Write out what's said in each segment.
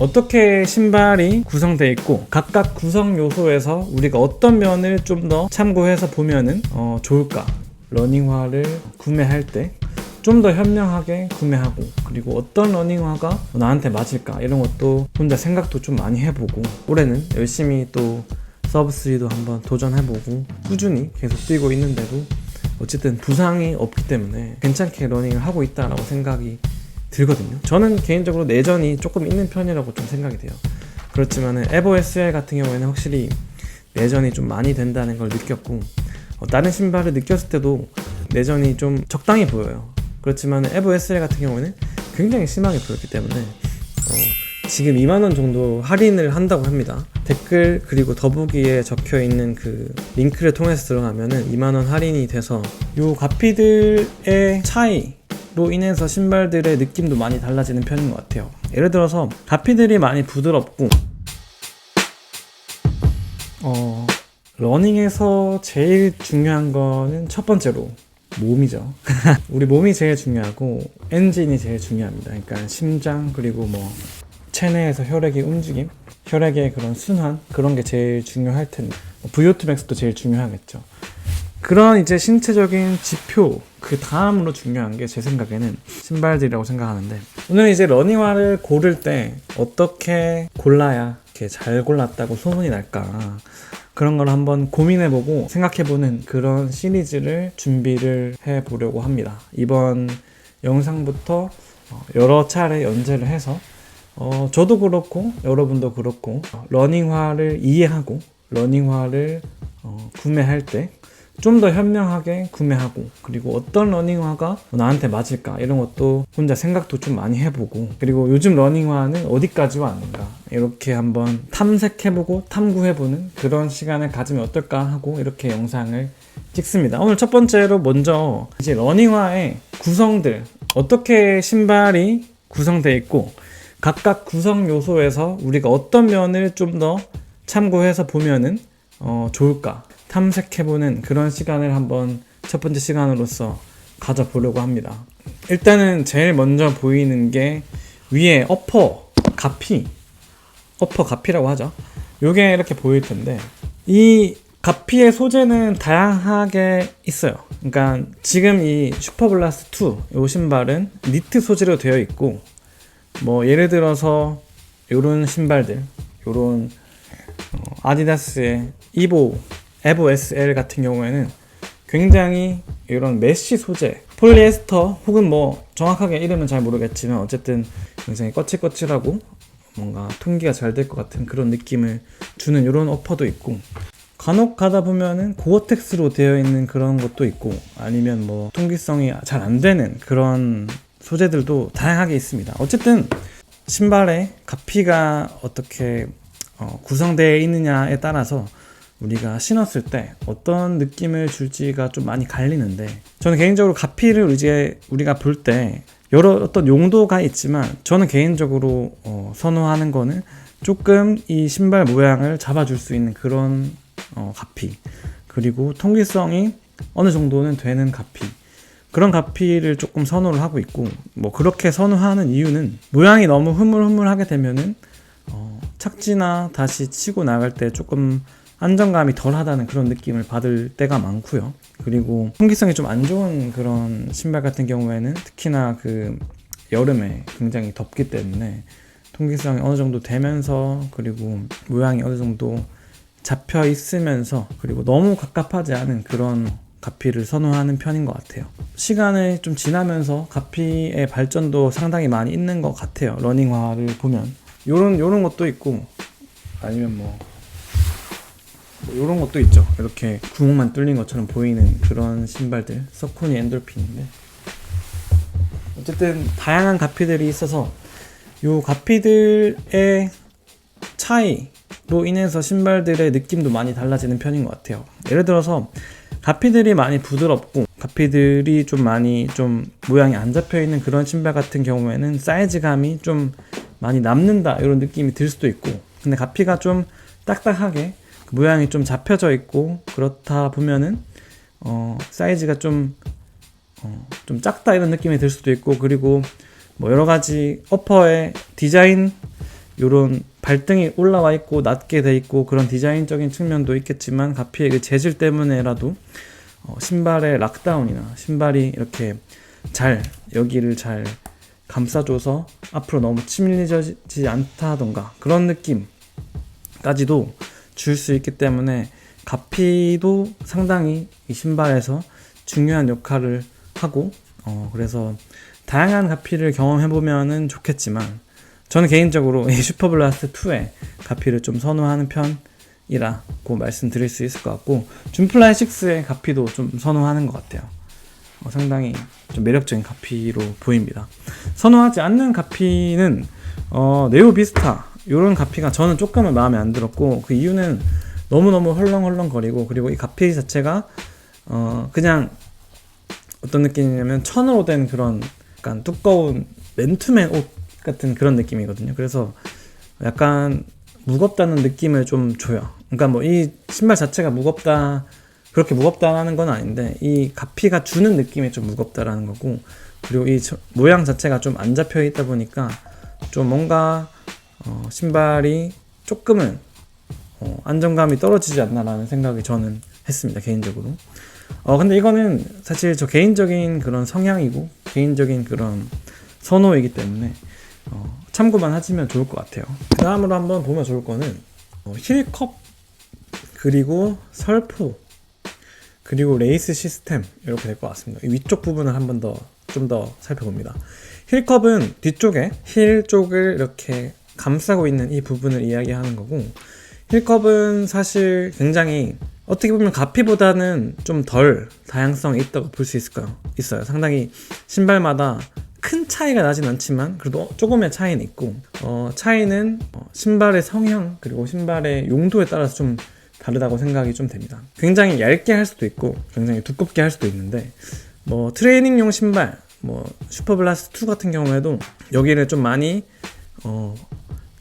어떻게 신발이 구성되어 있고 각각 구성 요소에서 우리가 어떤 면을 좀 더 참고해서 보면은 좋을까? 러닝화를 구매할 때 좀 더 현명하게 구매하고, 그리고 어떤 러닝화가 나한테 맞을까, 이런 것도 혼자 생각도 좀 많이 해보고, 올해는 열심히 또 서브3도 한번 도전해보고 꾸준히 계속 뛰고 있는데도 어쨌든 부상이 없기 때문에 괜찮게 러닝을 하고 있다라고 생각이 들거든요. 저는 개인적으로 내전이 조금 있는 편이라고 좀 생각이 돼요. 그렇지만은 에버 SL 같은 경우에는 확실히 내전이 좀 많이 된다는 걸 느꼈고, 다른 신발을 느꼈을 때도 내전이 좀 적당히 보여요. 그렇지만 에버 SL 같은 경우에는 굉장히 심하게 보였기 때문에 지금 2만원 정도 할인을 한다고 합니다. 댓글 그리고 더보기에 적혀있는 그 링크를 통해서 들어가면은 2만원 할인이 돼서, 요 가피들의 차이로 인해서 신발들의 느낌도 많이 달라지는 편인 것 같아요. 예를 들어서 가피들이 많이 부드럽고, 러닝에서 제일 중요한 거는 첫 번째로 몸이죠. 우리 몸이 제일 중요하고 엔진이 제일 중요합니다. 그러니까 심장, 그리고 뭐 체내에서 혈액의 움직임, 혈액의 그런 순환, 그런 게 제일 중요할 텐데, VO2 max도 제일 중요하겠죠. 그런 이제 신체적인 지표 그 다음으로 중요한 게 제 생각에는 신발들이라고 생각하는데, 오늘 이제 러닝화를 고를 때 어떻게 골라야 이렇게 잘 골랐다고 소문이 날까, 그런 걸 한번 고민해보고 생각해보는 그런 시리즈를 준비를 해보려고 합니다. 이번 영상부터 여러 차례 연재를 해서 저도 그렇고 여러분도 그렇고 러닝화를 이해하고 러닝화를 구매할 때 좀 더 현명하게 구매하고, 그리고 어떤 러닝화가 나한테 맞을까, 이런 것도 혼자 생각도 좀 많이 해보고, 그리고 요즘 러닝화는 어디까지 왔는가, 이렇게 한번 탐색해보고 탐구해보는 그런 시간을 가지면 어떨까 하고 이렇게 영상을 찍습니다. 오늘 첫 번째로 먼저 이제 러닝화의 구성들, 어떻게 신발이 구성되어 있고 각각 구성 요소에서 우리가 어떤 면을 좀 더 참고해서 보면은 좋을까 탐색해보는 그런 시간을 한번 첫 번째 시간으로서 가져보려고 합니다. 일단은 제일 먼저 보이는 게 위에 어퍼 가피라고 하죠. 요게 이렇게 보일 텐데, 이 가피의 소재는 다양하게 있어요. 그러니까 지금 이 슈퍼블라스트 2 요 신발은 니트 소재로 되어 있고, 뭐 예를 들어서 요런 신발들, 요런 아디다스의 에버 SL 같은 경우에는 굉장히 이런 메쉬 소재, 폴리에스터 혹은 뭐 정확하게 이름은 잘 모르겠지만 어쨌든 굉장히 거칠거칠하고 뭔가 통기가 잘 될 것 같은 그런 느낌을 주는 이런 어퍼도 있고, 간혹 가다 보면은 고어텍스로 되어 있는 그런 것도 있고, 아니면 뭐 통기성이 잘 안 되는 그런 소재들도 다양하게 있습니다. 어쨌든 신발의 가피가 어떻게 구성되어 있느냐에 따라서 우리가 신었을 때 어떤 느낌을 줄지가 좀 많이 갈리는데, 저는 개인적으로 가피를 이제 우리가 볼 때 여러 어떤 용도가 있지만, 저는 개인적으로 선호하는 거는 조금 이 신발 모양을 잡아줄 수 있는 그런 가피, 그리고 통기성이 어느 정도는 되는 가피, 그런 가피를 조금 선호를 하고 있고, 뭐 그렇게 선호하는 이유는 모양이 너무 흐물흐물하게 되면은 착지나 다시 치고 나갈 때 조금 안정감이 덜하다는 그런 느낌을 받을 때가 많고요. 그리고 통기성이 좀 안 좋은 그런 신발 같은 경우에는 특히나 그 여름에 굉장히 덥기 때문에 통기성이 어느 정도 되면서, 그리고 모양이 어느 정도 잡혀 있으면서, 그리고 너무 갑갑하지 않은 그런 가피를 선호하는 편인 것 같아요. 시간을 좀 지나면서 가피의 발전도 상당히 많이 있는 것 같아요. 러닝화를 보면 요런 것도 있고, 아니면 뭐 이런 것도 있죠. 이렇게 구멍만 뚫린 것처럼 보이는 그런 신발들, 서코니 엔돌핀인데, 어쨌든 다양한 가피들이 있어서 이 가피들의 차이로 인해서 신발들의 느낌도 많이 달라지는 편인 것 같아요. 예를 들어서 가피들이 많이 부드럽고 가피들이 좀 많이 좀 모양이 안 잡혀 있는 그런 신발 같은 경우에는 사이즈감이 좀 많이 남는다, 이런 느낌이 들 수도 있고, 근데 가피가 좀 딱딱하게 모양이 좀 잡혀져 있고 그렇다 보면은 사이즈가 좀 작다, 이런 느낌이 들 수도 있고, 그리고 뭐 여러 가지 어퍼의 디자인 요런 발등이 올라와 있고 낮게 돼 있고 그런 디자인적인 측면도 있겠지만 가피의 그 재질 때문에라도 신발의 락다운이나 신발이 이렇게 잘 여기를 잘 감싸줘서 앞으로 너무 치밀해지지 않다던가 그런 느낌까지도 줄 수 있기 때문에 가피도 상당히 이 신발에서 중요한 역할을 하고 그래서 다양한 가피를 경험해보면은 좋겠지만 저는 개인적으로 이 슈퍼블라스트 2의 가피를 좀 선호하는 편이라고 말씀드릴 수 있을 것 같고 줌플라이 6의 가피도 좀 선호하는 것 같아요. 상당히 좀 매력적인 가피로 보입니다. 선호하지 않는 가피는 네오 비스타 이런 가피가 저는 조금은 마음에 안 들었고 그 이유는 너무너무 헐렁헐렁거리고 그리고 이 가피 자체가 그냥 어떤 느낌이냐면 천으로 된 그런 약간 두꺼운 맨투맨 옷 같은 그런 느낌이거든요. 그래서 약간 무겁다는 느낌을 좀 줘요. 그러니까 뭐 이 신발 자체가 그렇게 무겁다라는 건 아닌데 이 가피가 주는 느낌이 좀 무겁다라는 거고 그리고 이 모양 자체가 좀 안 잡혀 있다 보니까 좀 뭔가 신발이 조금은 안정감이 떨어지지 않나라는 생각이 저는 했습니다. 개인적으로. 근데 이거는 사실 저 개인적인 그런 성향이고 개인적인 그런 선호이기 때문에 참고만 하시면 좋을 것 같아요. 그 다음으로 한번 보면 좋을 거는 힐컵 그리고 설포 그리고 레이스 시스템 이렇게 될 것 같습니다. 이 위쪽 부분을 한번 좀 더 살펴봅니다. 힐컵은 뒤쪽에 힐 쪽을 이렇게 감싸고 있는 이 부분을 이야기하는 거고 힐컵은 사실 굉장히 어떻게 보면 가피보다는 좀 덜 다양성이 있다고 볼 수 있어요. 상당히 신발마다 큰 차이가 나진 않지만 그래도 조금의 차이는 있고 차이는 신발의 성향 그리고 신발의 용도에 따라서 좀 다르다고 생각이 좀 됩니다. 굉장히 얇게 할 수도 있고 굉장히 두껍게 할 수도 있는데 뭐 트레이닝용 신발 슈퍼블라스트 2 같은 경우에도 여기를 좀 많이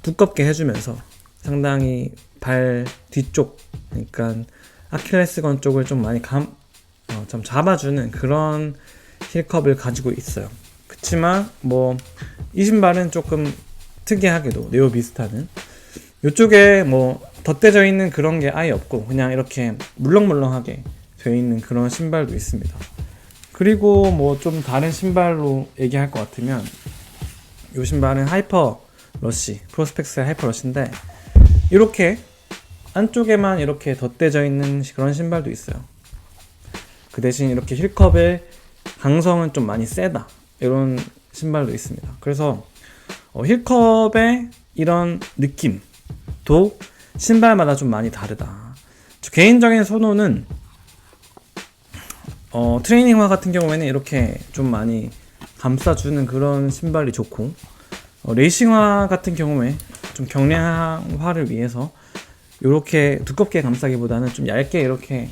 두껍게 해주면서 상당히 발 뒤쪽 그러니까 아킬레스건 쪽을 좀 많이 좀 잡아주는 그런 힐컵을 가지고 있어요. 그치만 이 신발은 조금 특이하게도 네오 비스타는 이쪽에 덧대져 있는 그런 게 아예 없고 그냥 이렇게 물렁물렁하게 되어 있는 그런 신발도 있습니다. 그리고 좀 다른 신발로 얘기할 것 같으면 이 신발은 하이퍼 러쉬 프로스펙스의 하이퍼 러쉬인데 이렇게 안쪽에만 이렇게 덧대져 있는 그런 신발도 있어요. 그 대신 이렇게 힐컵의 강성은 좀 많이 세다 이런 신발도 있습니다. 그래서 힐컵의 이런 느낌도 신발마다 좀 많이 다르다. 저 개인적인 선호는 트레이닝화 같은 경우에는 이렇게 좀 많이 감싸주는 그런 신발이 좋고 레이싱화 같은 경우에 좀 경량화를 위해서 이렇게 두껍게 감싸기보다는 좀 얇게 이렇게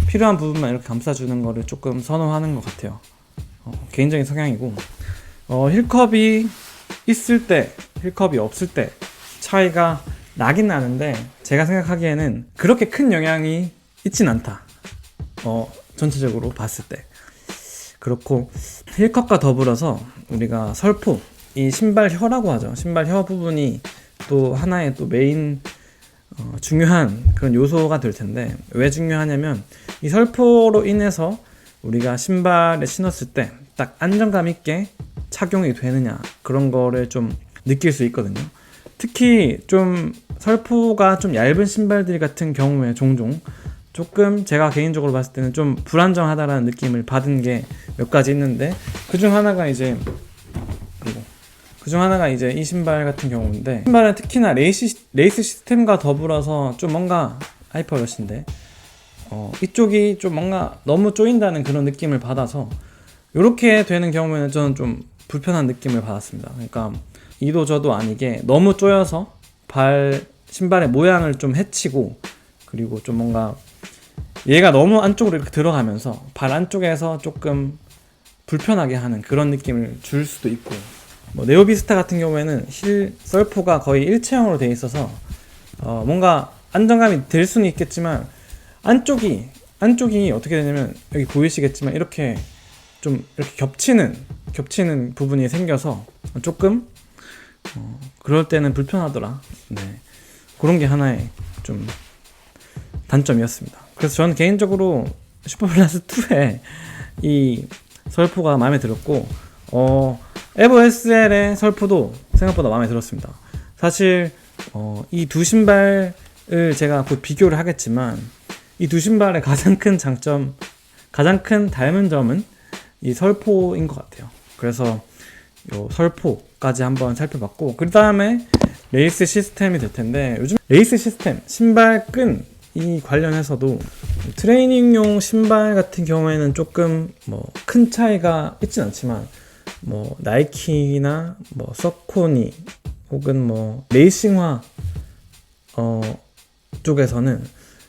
필요한 부분만 이렇게 감싸주는 거를 조금 선호하는 것 같아요. 개인적인 성향이고 힐컵이 있을 때 힐컵이 없을 때 차이가 나긴 나는데 제가 생각하기에는 그렇게 큰 영향이 있진 않다. 전체적으로 봤을 때 그렇고 힐컵과 더불어서 우리가 설포 이 신발 혀라고 하죠. 신발 혀 부분이 또 하나의 또 메인 중요한 그런 요소가 될 텐데 왜 중요하냐면 이 설포로 인해서 우리가 신발에 신었을 때 딱 안정감 있게 착용이 되느냐 그런 거를 좀 느낄 수 있거든요. 특히 좀 설포가 좀 얇은 신발들 같은 경우에 종종 조금 제가 개인적으로 봤을 때는 좀 불안정하다라는 느낌을 받은 게 몇 가지 있는데 그중 하나가 이제 이 신발 같은 경우인데 신발은 특히나 레이스 시스템과 더불어서 좀 뭔가 하이퍼러시인데 이쪽이 좀 뭔가 너무 쪼인다는 그런 느낌을 받아서 이렇게 되는 경우에는 저는 좀 불편한 느낌을 받았습니다. 그러니까 이도 저도 아니게 너무 쪼여서 신발의 모양을 좀 해치고 그리고 좀 뭔가 얘가 너무 안쪽으로 이렇게 들어가면서 발 안쪽에서 조금 불편하게 하는 그런 느낌을 줄 수도 있고 네오비스타 같은 경우에는 힐 설포가 거의 일체형으로 되어 있어서 뭔가 안정감이 될 수는 있겠지만 안쪽이 어떻게 되냐면 여기 보이시겠지만 이렇게 좀 이렇게 겹치는 부분이 생겨서 조금 그럴 때는 불편하더라. 네. 그런 게 하나의 좀 단점이었습니다. 그래서 저는 개인적으로 슈퍼플러스 2의 이 설포가 마음에 들었고, 에버 SL의 설포도 생각보다 마음에 들었습니다. 사실 이 두 신발을 제가 곧 비교를 하겠지만, 이 두 신발의 가장 큰 장점, 가장 큰 닮은 점은 이 설포인 것 같아요. 그래서 요 설포까지 한번 살펴봤고, 그 다음에 레이스 시스템이 될 텐데, 요즘 레이스 시스템, 신발 끈 이 관련해서도 트레이닝용 신발 같은 경우에는 조금 뭐 큰 차이가 있진 않지만, 뭐 나이키나 뭐 서코니 혹은 뭐 레이싱화 쪽에서는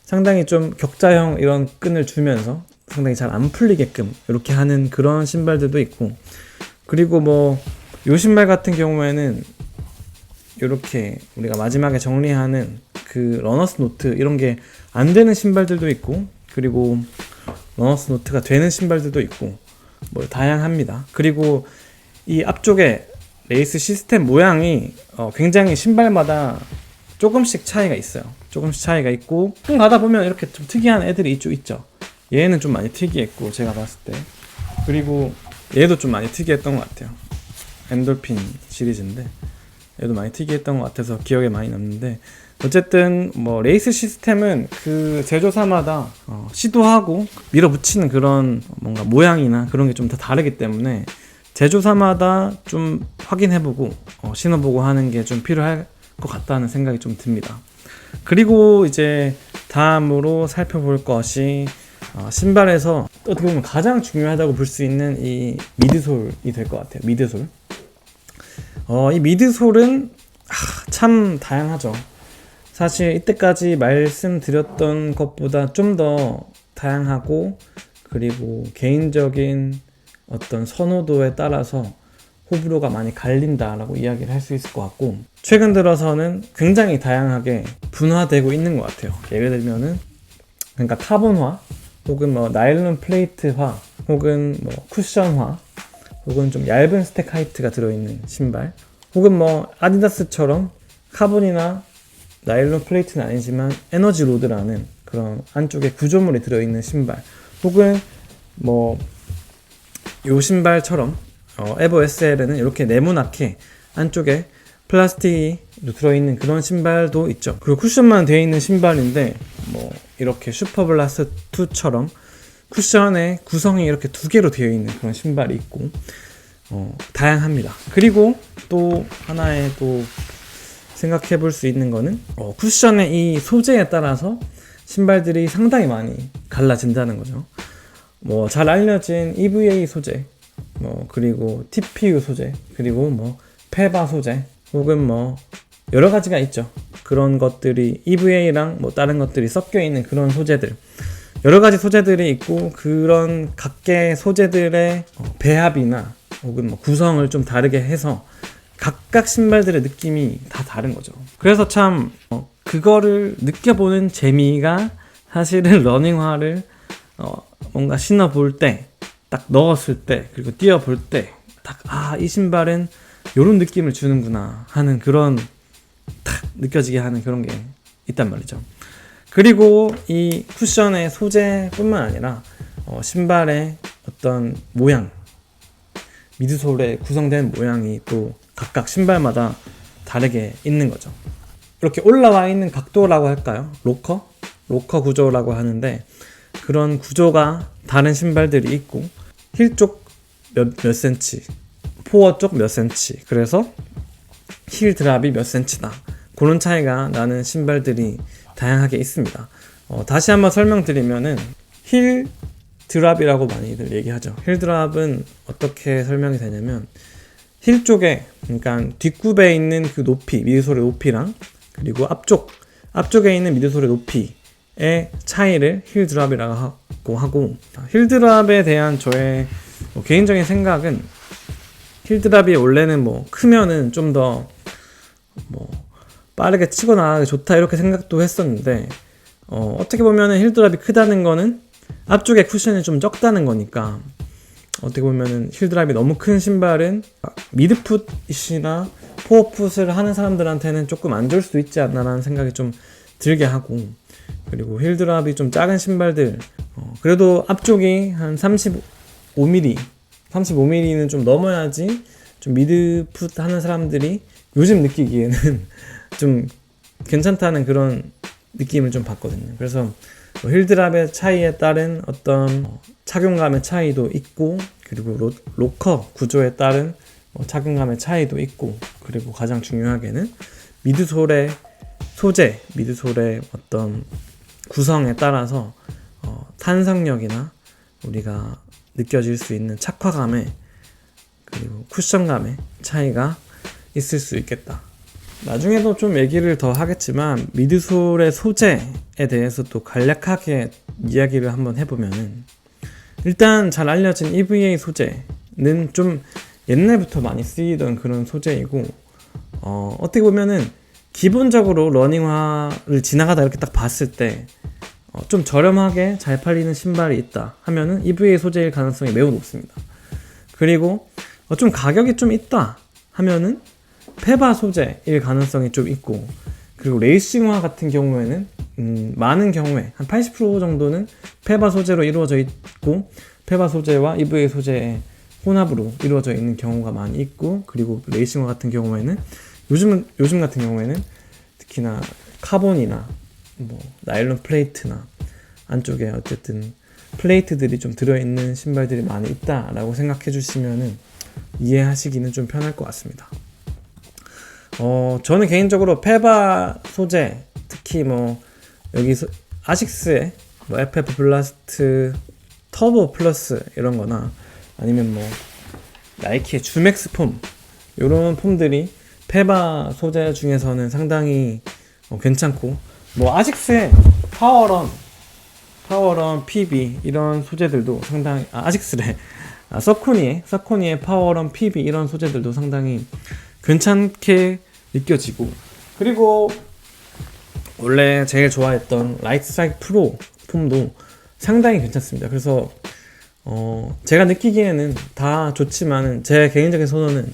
상당히 좀 격자형 이런 끈을 주면서 상당히 잘 안 풀리게끔 이렇게 하는 그런 신발들도 있고, 그리고 뭐 요 신발 같은 경우에는 이렇게 우리가 마지막에 정리하는 그 러너스 노트 이런 게 안 되는 신발들도 있고, 그리고 러너스 노트가 되는 신발들도 있고, 뭐 다양합니다. 그리고 이 앞쪽에 레이스 시스템 모양이 굉장히 신발마다 조금씩 차이가 있어요. 조금씩 차이가 있고, 좀 가다 보면 이렇게 좀 특이한 애들이 있죠. 얘는 좀 많이 특이했고, 제가 봤을 때. 그리고 얘도 좀 많이 특이했던 것 같아요. 엔돌핀 시리즈인데 얘도 많이 특이했던 것 같아서 기억에 많이 남는데, 어쨌든 뭐 레이스 시스템은 그 제조사마다 시도하고 밀어붙이는 그런 뭔가 모양이나 그런 게 좀 다 다르기 때문에 제조사마다 좀 확인해보고 신어보고 하는 게 좀 필요할 것 같다는 생각이 좀 듭니다. 그리고 이제 다음으로 살펴볼 것이 신발에서 어떻게 보면 가장 중요하다고 볼 수 있는 이 미드솔이 될 것 같아요. 미드솔. 이 미드솔은 참 다양하죠. 사실 이때까지 말씀드렸던 것보다 좀 더 다양하고, 그리고 개인적인 어떤 선호도에 따라서 호불호가 많이 갈린다라고 이야기를 할 수 있을 것 같고, 최근 들어서는 굉장히 다양하게 분화되고 있는 것 같아요. 예를 들면은 그러니까 카본화, 혹은 뭐 나일론 플레이트화, 혹은 뭐 쿠션화, 혹은 좀 얇은 스택 하이트가 들어있는 신발, 혹은 뭐 아디다스처럼 카본이나 나일론 플레이트는 아니지만 에너지 로드라는 그런 안쪽에 구조물이 들어있는 신발, 혹은 뭐 요 신발처럼 에버 SL에는 이렇게 네모나게 안쪽에 플라스틱이 들어있는 그런 신발도 있죠. 그리고 쿠션만 되어 있는 신발인데, 뭐 이렇게 슈퍼블라스트 2처럼 쿠션에 구성이 이렇게 두 개로 되어 있는 그런 신발이 있고, 다양합니다. 그리고 또 하나의 또 생각해 볼 수 있는 거는 쿠션의 이 소재에 따라서 신발들이 상당히 많이 갈라진다는 거죠. 뭐 잘 알려진 EVA 소재, 뭐 그리고 TPU 소재, 그리고 뭐 페바 소재, 혹은 뭐 여러 가지가 있죠. 그런 것들이 EVA랑 뭐 다른 것들이 섞여 있는 그런 소재들, 여러 가지 소재들이 있고, 그런 각계 소재들의 배합이나 혹은 뭐 구성을 좀 다르게 해서 각각 신발들의 느낌이 다 다른 거죠. 그래서 참 그거를 느껴보는 재미가 사실은 러닝화를 뭔가 신어볼 때, 딱 넣었을 때, 그리고 뛰어볼 때 딱 이 신발은 요런 느낌을 주는구나 하는 그런 탁 느껴지게 하는 그런 게 있단 말이죠. 그리고 이 쿠션의 소재뿐만 아니라 신발의 어떤 모양, 미드솔에 구성된 모양이 또 각각 신발마다 다르게 있는 거죠. 이렇게 올라와 있는 각도라고 할까요? 로커 구조라고 하는데, 그런 구조가 다른 신발들이 있고, 힐 쪽 몇 센치, 포어 쪽 몇 센치, 그래서 힐 드랍이 몇 센치다, 그런 차이가 나는 신발들이 다양하게 있습니다. 다시 한번 설명드리면은 힐 드랍이라고 많이들 얘기하죠. 힐 드랍은 어떻게 설명이 되냐면, 힐 쪽에, 그러니까 뒷굽에 있는 그 높이, 미드솔의 높이랑, 그리고 앞쪽에 있는 미드솔의 높이의 차이를 힐 드랍이라고 하고, 힐 드랍에 대한 저의 개인적인 생각은, 힐 드랍이 원래는 뭐 크면은 좀 더 뭐 빠르게 치고 나가기 좋다 이렇게 생각도 했었는데, 어떻게 보면은 힐 드랍이 크다는 거는 앞쪽에 쿠션이 좀 적다는 거니까 어떻게 보면은 힐드랍이 너무 큰 신발은 미드풋이나 포어풋을 하는 사람들한테는 조금 안 좋을 수도 있지 않나라는 생각이 좀 들게 하고, 그리고 힐드랍이 좀 작은 신발들, 그래도 앞쪽이 한 35mm, 35mm는 좀 넘어야지 좀 미드풋 하는 사람들이 요즘 느끼기에는 좀 괜찮다는 그런 느낌을 좀 받거든요. 그래서 힐드랍의 차이에 따른 어떤 착용감의 차이도 있고, 그리고 로커 구조에 따른 착용감의 차이도 있고, 그리고 가장 중요하게는 미드솔의 소재, 미드솔의 어떤 구성에 따라서 탄성력이나 우리가 느껴질 수 있는 착화감의, 그리고 쿠션감의 차이가 있을 수 있겠다. 나중에도 좀 얘기를 더 하겠지만 미드솔의 소재에 대해서 또 간략하게 이야기를 한번 해보면은, 일단 잘 알려진 EVA 소재는 좀 옛날부터 많이 쓰이던 그런 소재이고, 어떻게 보면은 기본적으로 러닝화를 지나가다 이렇게 딱 봤을 때 좀 저렴하게 잘 팔리는 신발이 있다 하면은 EVA 소재일 가능성이 매우 높습니다. 그리고 좀 가격이 좀 있다 하면은 페바 소재일 가능성이 좀 있고, 그리고 레이싱화 같은 경우에는 많은 경우에 한 80% 정도는 페바 소재로 이루어져 있고, 페바 소재와 EVA 소재의 혼합으로 이루어져 있는 경우가 많이 있고, 그리고 레이싱화 같은 경우에는 요즘 같은 경우에는 특히나 카본이나 뭐 나일론 플레이트나 안쪽에 어쨌든 플레이트들이 좀 들어있는 신발들이 많이 있다라고 생각해 주시면은 이해하시기는 좀 편할 것 같습니다. 저는 개인적으로 페바 소재, 특히 뭐 여기 아식스의 뭐 FF 블라스트 터보 플러스 이런 거나 아니면 뭐 나이키의 주맥스 폼, 이런 폼들이 페바 소재 중에서는 상당히 괜찮고, 뭐 아식스의 파워런 PB 이런 소재들도 상당히, 아식스래, 서코니의 파워런 PB 이런 소재들도 상당히 괜찮게 느껴지고, 그리고 원래 제일 좋아했던 라이트 스트라이크 프로 폼도 상당히 괜찮습니다. 그래서 제가 느끼기에는 다 좋지만은 제 개인적인 선호는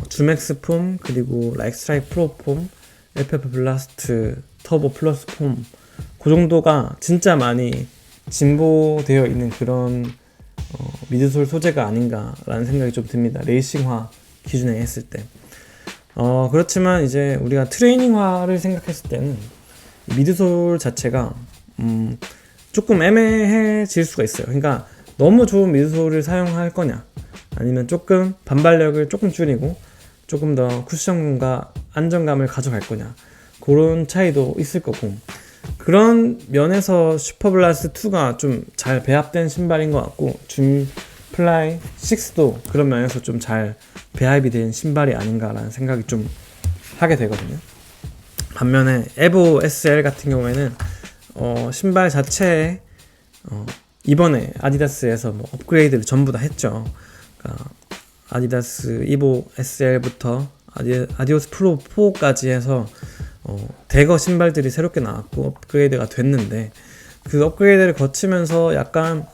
주맥스 폼, 그리고 라이트 스트라이크 프로 폼, FF 블라스트 터보 플러스 폼, 그 정도가 진짜 많이 진보되어 있는 그런 미드솔 소재가 아닌가라는 생각이 좀 듭니다. 레이싱화 기준에 했을 때. 그렇지만 이제 우리가 트레이닝화를 생각했을 때는 미드솔 자체가 조금 애매해질 수가 있어요. 그러니까 너무 좋은 미드솔을 사용할 거냐, 아니면 조금 반발력을 조금 줄이고 조금 더 쿠션감과 안정감을 가져갈 거냐, 그런 차이도 있을 거고, 그런 면에서 슈퍼블라스트 2가 좀 잘 배합된 신발인 것 같고, 줌 플라이 6도 그런 면에서 좀 잘 배합이 된 신발이 아닌가라는 생각이 좀 하게 되거든요. 반면에 에보 SL 같은 경우에는 신발 자체에 이번에 아디다스에서 뭐 업그레이드를 전부 다 했죠. 그러니까 아디다스 이보 SL부터 아디오스 프로 4까지 해서 대거 신발들이 새롭게 나왔고 업그레이드가 됐는데, 그 업그레이드를 거치면서 약간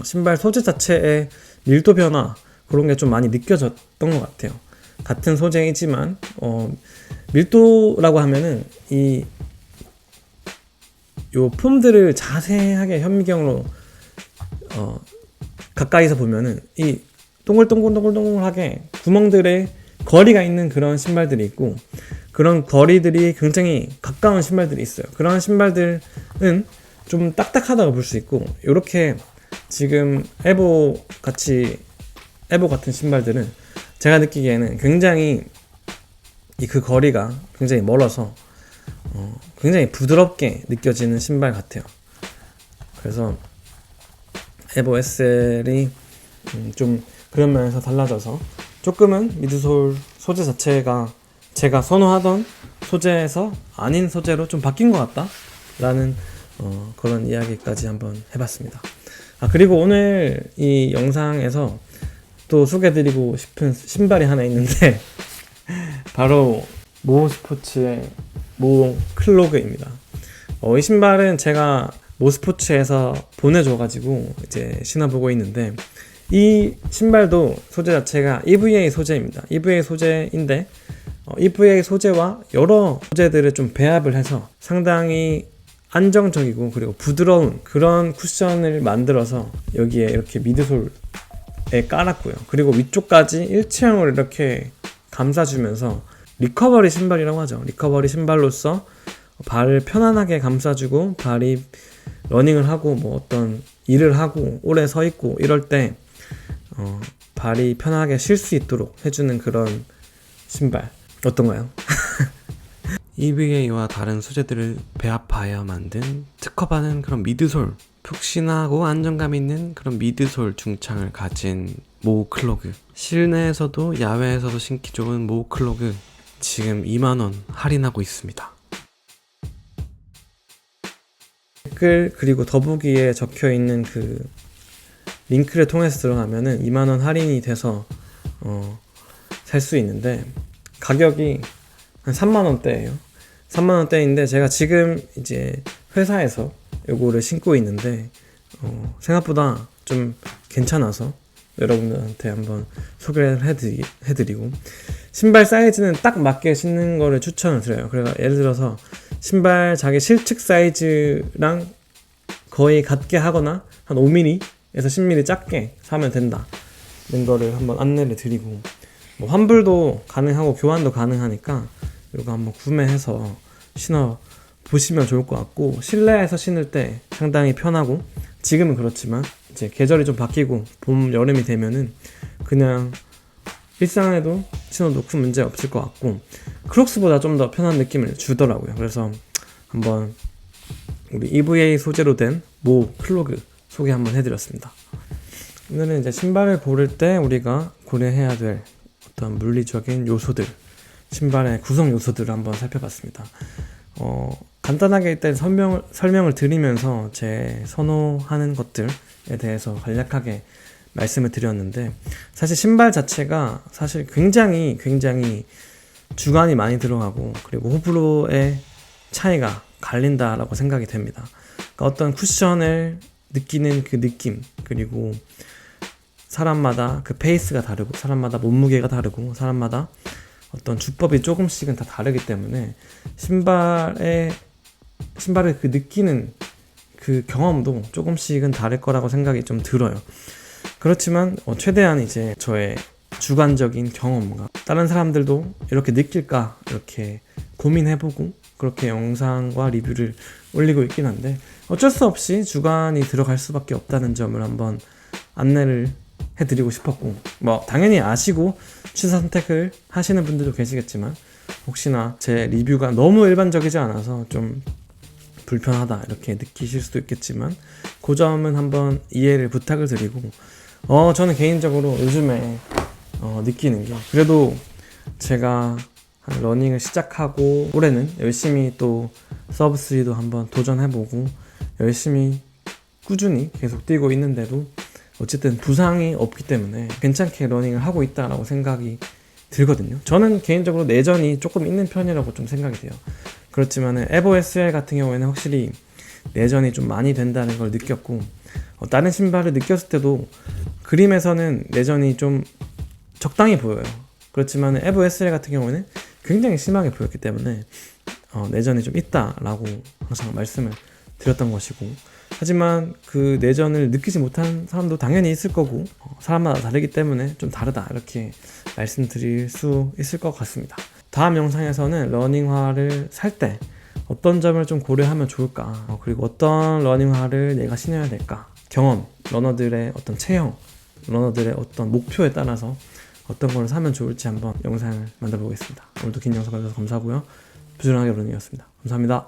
신발 소재 자체의 밀도 변화, 그런 게 좀 많이 느껴졌던 것 같아요. 같은 소재이지만 밀도라고 하면은 요 폼들을 자세하게 현미경으로 가까이서 보면은 이 동글동글동글동글하게 구멍들의 거리가 있는 그런 신발들이 있고, 그런 거리들이 굉장히 가까운 신발들이 있어요. 그런 신발들은 좀 딱딱하다고 볼 수 있고, 이렇게 지금 에보 같은 신발들은 제가 느끼기에는 굉장히 그 거리가 굉장히 멀어서 굉장히 부드럽게 느껴지는 신발 같아요. 그래서 에보 SL이 좀 그런 면에서 달라져서 조금은 미드솔 소재 자체가 제가 선호하던 소재에서 아닌 소재로 좀 바뀐 것 같다 라는 그런 이야기까지 한번 해봤습니다. 그리고 오늘 이 영상에서 또 소개해드리고 싶은 신발이 하나 있는데 바로 모호 스포츠의 모호 클로그입니다. 이 신발은 제가 모스포츠에서 보내줘가지고 이제 신어보고 있는데, 이 신발도 소재 자체가 EVA 소재입니다. EVA 소재인데 EVA 소재와 여러 소재들을 좀 배합을 해서 상당히 안정적이고 그리고 부드러운 그런 쿠션을 만들어서 여기에 이렇게 미드솔에 깔았고요. 그리고 위쪽까지 일체형으로 이렇게 감싸주면서 리커버리 신발이라고 하죠. 리커버리 신발로서 발을 편안하게 감싸주고, 발이 러닝을 하고 뭐 어떤 일을 하고 오래 서 있고 이럴 때 발이 편하게 쉴 수 있도록 해주는 그런 신발 어떤가요? EVA와 다른 소재들을 배합하여 만든 특허받은 그런 미드솔, 푹신하고 안정감 있는 그런 미드솔 중창을 가진 모클로그, 실내에서도 야외에서도 신기 좋은 모클로그 지금 2만원 할인하고 있습니다. 댓글 그리고 더보기에 적혀있는 그 링크를 통해서 들어가면은 2만원 할인이 돼서 살 수 있는데, 가격이 한 3만원대예요 3만원대인데 제가 지금 이제 회사에서 요거를 신고 있는데 생각보다 좀 괜찮아서 여러분들한테 한번 소개를 해드리고, 신발 사이즈는 딱 맞게 신는 거를 추천을 드려요. 그래서 예를 들어서 신발 자기 실측 사이즈랑 거의 같게 하거나 한 5mm에서 10mm 작게 사면 된다 는 거를 한번 안내를 드리고, 뭐 환불도 가능하고 교환도 가능하니까 이거 한번 구매해서 신어 보시면 좋을 것 같고, 실내에서 신을 때 상당히 편하고, 지금은 그렇지만 이제 계절이 좀 바뀌고 봄, 여름이 되면은 그냥 일상에도 신어도 큰 문제 없을 것 같고, 크록스보다 좀 더 편한 느낌을 주더라고요. 그래서 한번 우리 EVA 소재로 된 모클로그 소개 한번 해드렸습니다. 오늘은 이제 신발을 고를 때 우리가 고려해야 될 어떤 물리적인 요소들, 신발의 구성 요소들을 한번 살펴봤습니다. 간단하게 일단 설명을 드리면서 제 선호하는 것들에 대해서 간략하게 말씀을 드렸는데, 사실 신발 자체가 사실 굉장히 주관이 많이 들어가고 그리고 호불호의 차이가 갈린다라고 생각이 됩니다. 그러니까 어떤 쿠션을 느끼는 그 느낌, 그리고 사람마다 그 페이스가 다르고 사람마다 몸무게가 다르고 사람마다 어떤 주법이 조금씩은 다 다르기 때문에 신발을 그 느끼는 그 경험도 조금씩은 다를 거라고 생각이 좀 들어요. 그렇지만 최대한 이제 저의 주관적인 경험과 다른 사람들도 이렇게 느낄까 이렇게 고민해보고 그렇게 영상과 리뷰를 올리고 있긴 한데, 어쩔 수 없이 주관이 들어갈 수밖에 없다는 점을 한번 안내를 해드리고 싶었고, 뭐 당연히 아시고 취사 선택을 하시는 분들도 계시겠지만 혹시나 제 리뷰가 너무 일반적이지 않아서 좀 불편하다 이렇게 느끼실 수도 있겠지만 그 점은 한번 이해를 부탁을 드리고, 저는 개인적으로 요즘에 느끼는 게, 그래도 제가 러닝을 시작하고 올해는 열심히 또 서브3도 한번 도전해보고 열심히 꾸준히 계속 뛰고 있는데도 어쨌든 부상이 없기 때문에 괜찮게 러닝을 하고 있다라고 생각이 들거든요. 저는 개인적으로 내전이 조금 있는 편이라고 좀 생각이 돼요. 그렇지만 에버 SL 같은 경우에는 확실히 내전이 좀 많이 된다는 걸 느꼈고, 다른 신발을 느꼈을 때도 그림에서는 내전이 좀 적당히 보여요. 그렇지만 에버 SL 같은 경우에는 굉장히 심하게 보였기 때문에 내전이 좀 있다라고 항상 말씀을 드렸던 것이고, 하지만 그 내전을 느끼지 못한 사람도 당연히 있을 거고 사람마다 다르기 때문에 좀 다르다 이렇게 말씀드릴 수 있을 것 같습니다. 다음 영상에서는 러닝화를 살 때 어떤 점을 좀 고려하면 좋을까, 그리고 어떤 러닝화를 내가 신어야 될까, 경험, 러너들의 어떤 체형, 러너들의 어떤 목표에 따라서 어떤 걸 사면 좋을지 한번 영상을 만들어 보겠습니다. 오늘도 긴 영상 봐주셔서 감사하고요. 부지런하게 러닝이었습니다. 감사합니다.